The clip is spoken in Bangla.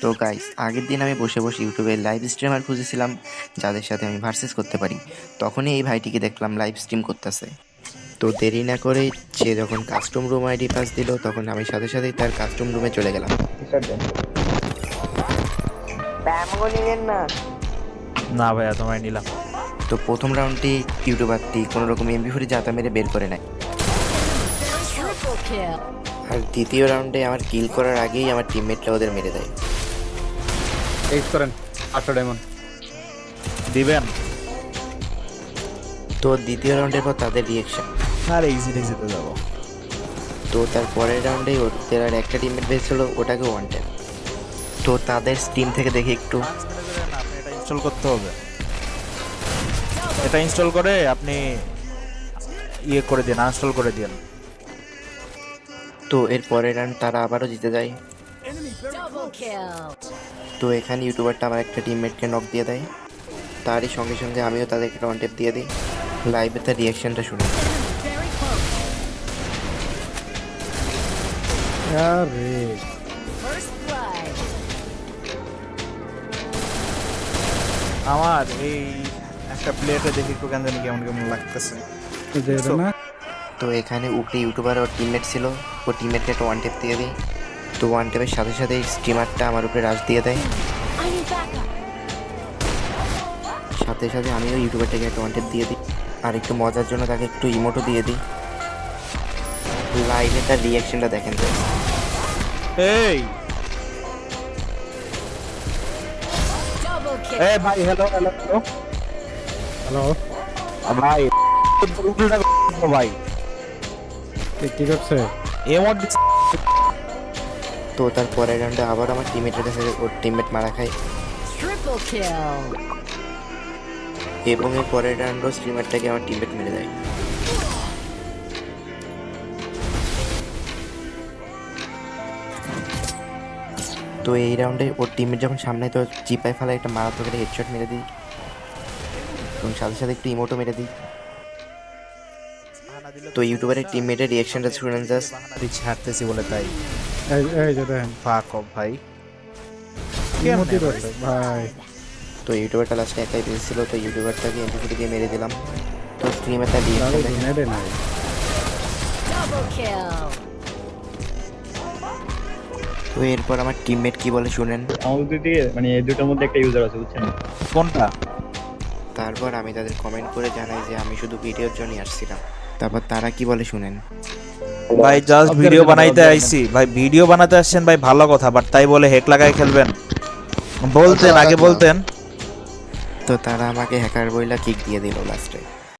তো গাইস, আগের দিন আমি বসে বসে ইউটিউবে লাইভ স্ট্রিমার খুঁজেছিলাম যাদের সাথে আমি ভার্সেস করতে পারি। তখনই এই ভাইটিকে দেখলাম লাইভ স্ট্রিম করতেছে। তো দেরি না করে সে যখন কাস্টম রুম আইডি পাস দিল, তখন আমি সাথে সাথেই তার কাস্টম রুমে চলে গেলাম। না ভাইয়া, তোমায় নিলাম। তো প্রথম রাউন্ডটি ইউটিউবারটি কোনো রকম এমবি4 জাতা মেরে বের করে নেয়, Triple kill. আর দ্বিতীয় রাউন্ডে আমার কিল করার আগেই আমার টিমমেটরা ওদের মেরে দেয়। এইট করেন 8 ডায়মন্ড দিবেন? তো দ্বিতীয় রাউন্ডের পর তাদের রিয়েকশন। আর ইজিতে যাবো। তো তার পরের রাউন্ডেই ওদের আর একটা টিমমেট বেঁচেছিল, ওটাকে ওয়ান ট্যাপ। তো তাদের স্টিম থেকে দেখি একটু। আপনি এটা ইনস্টল করতে হবে। এটা ইনস্টল করে আপনি ইয়ে করে দিন, আনইনস্টল করে দিন। তো এর পরের রাউন্ড তারা আবারও জিতে যায়। Double kill. তো এখানে ইউটিউবারটা আমার একটা টিমমেটকে নক দিয়ে দেয়, তারই সঙ্গে সঙ্গে আমিও তাদেরকে ওয়ান ট্যাপ দিয়ে দিই। লাইভে তার রিয়াকশনটা শুনি। Very close. আরে First blood. আমার এই একটা প্লেটে দেখি একটু কেন জানি কেমন কেমন লাগতেছে। যেটা না তো এখানে উপরে ইউটিউবার ওর টিমমেট ছিল, ও টিমমেটকে একটা ওয়ান ট্যাপ দিয়ে দিই। তো ওয়ান ট্যাপের সাথে সাথেই স্টিমারটা আমার উপরে রাশ দিয়ে দেয়। I need backup. সাথে সাথে আমিও ইউটিউবারটাকে একটা ওয়ান ট্যাপ দিয়ে দিই, আর একটু মজার জন্য তাকে একটু ইমোটও দিয়ে দিই। লাইভে তার রিয়াকশনটা দেখেন তো। এই Double kill. এ ভাই, হ্যালো হ্যালো হ্যালো হ্যালো ভাই, উল্টা ভাই কি করছে? এমন তো তার পরের রাউন্ডে আবার আমার টিমমেটের কাছে ওর টিমমেট মারা খায়, Triple kill. এবং এর পরের রাউন্ডও স্ট্রিমারটাকে আমার টিমমেট মেরে দেয়। তো এই রাউন্ডে ওর টিমমেট যখন সামনে, তো চিপায় ফেলা একটা মারাত্মক একটা হেডশট মেরে দিই, এবং সাথে সাথে একটু ইমোটও মেরে দিই। তো ইউটিউবারের টিমমেটের রিয়াকশনটা শুনেন জাস্ট। দিচ্ছি, হাঁটতেছি বলে তাই। এই যে দেখেন ফাক অফ ভাই। কি মতি করছে ভাই। তো ইউটিউবারটা লাস্টে একাই বেঁচেছিল, তো ইউটিউবারটাকে এমপি দিয়ে মেরে দিলাম। তো স্ট্রিমে তার রিয়াকশন দারুণ দেখেন। নেড়ে নাই। Double kill. তো এরপর আমার টিমমেট কি বলে শুনেন। আমাদের দিকে মানে এই দুটোর মধ্যে একটা ইউজার আছে বুঝছেন? কোনটা? তারপর আমি তাদের কমেন্ট করে জানাই যে আমি শুধু ভিডিওর জন্যই আসছিলাম। তারপর তারা কি বলে শুনেন। ভাই জাস্ট ভিডিও বানাইতে আইছি ভাই, ভিডিও বানাতে আসছেন ভাই, ভালো কথা, বাট তাই বলে হেক লাগাই খেলবেন? বলতেন, আগে বলতেন। তো তারা আমাকে হ্যাকার বইলা কিক দিয়ে দিল লাস্টে।